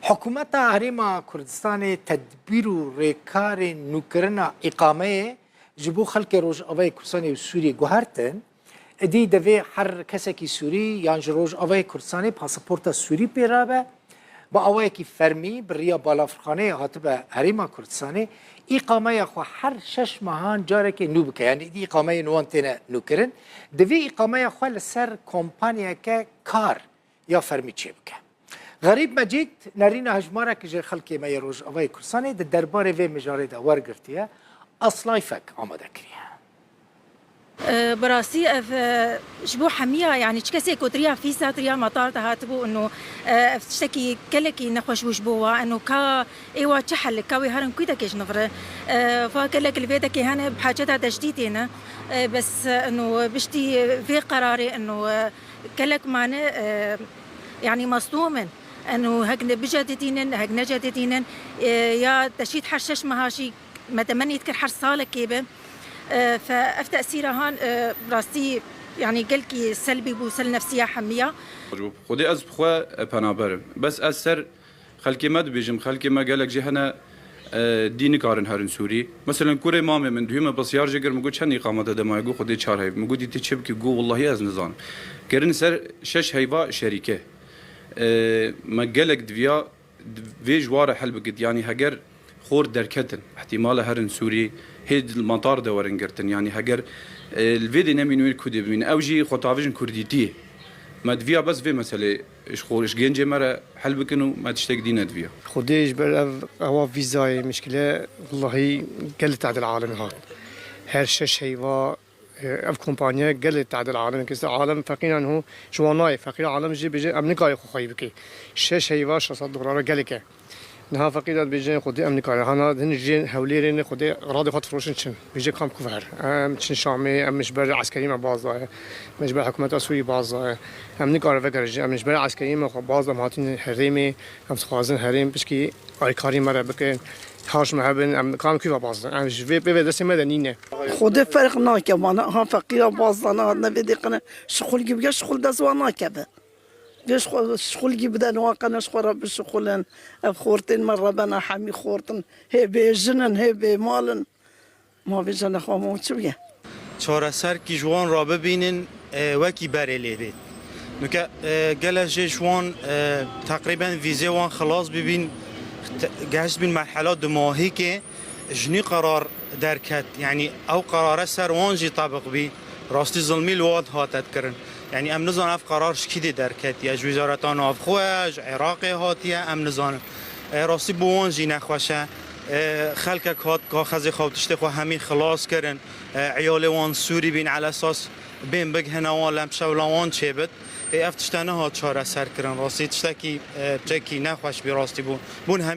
حکومت هریما کردستان تدبیر و ریکار نوکرنا اقامه جبو خلق روز آوای کردستان و سوریه گوهرتن ادی دوی هر کسی که سوری یعنی روز آوای کردستان پاسپورت سوری پیرابه با آوای که فرمی بریا بالافرخانه هاتبه هریما کردستان اقامه خو هر 6 ماهان جاره که نو بکه یعنی دی اقامه نوانتنه نوکرن دوی اقامه خو لسر کمپانیا که کار یا فرمی چه بکه غریب مجید نرین هجماره که جر خلقی ما روز آوای کردستان در درباره و مجاره دا ورگرتیه اصلای فک آماده کریه براسي شبو حمية يعني كسي كوتريا في ساتريا مطار تهاتبو انه تشتكي كلكي نخوش وشبوها انه كا ايوا تشحل كاوي هرن كويتا كيش نفر فكلك الفيتا هنا بحاجتها تجديدنا بس انه بشتي في قراري انه كلك معنا يعني مصدوما انه هك بجددين هك نجددين يا تشيد حشش مهاشي ما تمني تكر حر صالك كيبه فافتأسيرها هان براستي يعني قلكي سلبي بوسل نفسية حمية خودي از بخوا پنابرم بس از سر خلقي ما دبيجم خلقي ما قالك جهنا ديني كارن هارن سوري مثلا كوري مامي من دوما بسيار جگر مگو چن اقامت دما يگو خودي 4 هيف مگو ديتي چب كي گو والله از نزان كرن سر 6 هيفا شركه ما قالك دويا في جوار حل بقد يعني هجر خور دركتن احتمال هرن سوري هيد المطار دورن قرتن يعني هجر الفيدي نمين وين كودي من اوجي خطافجن كرديتي ما دفيا بس في مسألة ايش خورش جنجي مرة حل بكنو ما تشتاق دينا دفيا خديش بل هو فيزاي مشكلة والله قلت عدد العالم هاد هر شش هيوا اف كومبانيا قلت عدد العالم كيس العالم فقينا انه جواناي فقير العالم جي بيجي امريكا خو خايبكي شش هيوا $600 قالك نها فقيدة بيجي خدي أمني كاره هنا هنجي حوليرين خدي راضي خد فروشن شن بيجي كام كفر شن شامي مش برا عسكري مع بعض مش برا حكومة أسوي بعض أمني كاره فكر جي مش برا عسكري مع بعض مهاتين حريمي هم سخازن حريم بشكي أي كاري مرة بكين هاش محبن أم كام كيف بعض مش في بس مدنينه خدي فرق ناكب أنا ها فقيرة بعض أنا نبدي قنا شغل جيب شغل دزوانا كبه شغل جبدا نواقنا شخورا بشغلن خورتين مرة بنا حمي خورتن هي بجنن هي بمالن ما بيجن خامو شويه چهار سر کی جوان را ببینن وکی بریلی بید نکه گله جوان تقریبا ویزه وان خلاص ببین جهز بین مرحلات دماهی که جنی قرار درکت يعني او قرار سر وانجي طبق بي راستي ظلمي الواد هاتت کرن يعني ام نزان اف قرار شكيدي دركت يا وزارتان اف خواج عراقي هاتيه ام نزان راستی بوانجي نخوشه خلقك هات کاغذ خوتشت خو همین خلاص کرن عيال وان سوري بين على اساس بين بگ هنا لم شولوان چبد افتشتنه ها چاره سر کرن راستی تشتکی چکی نخوش بی راستی بون هم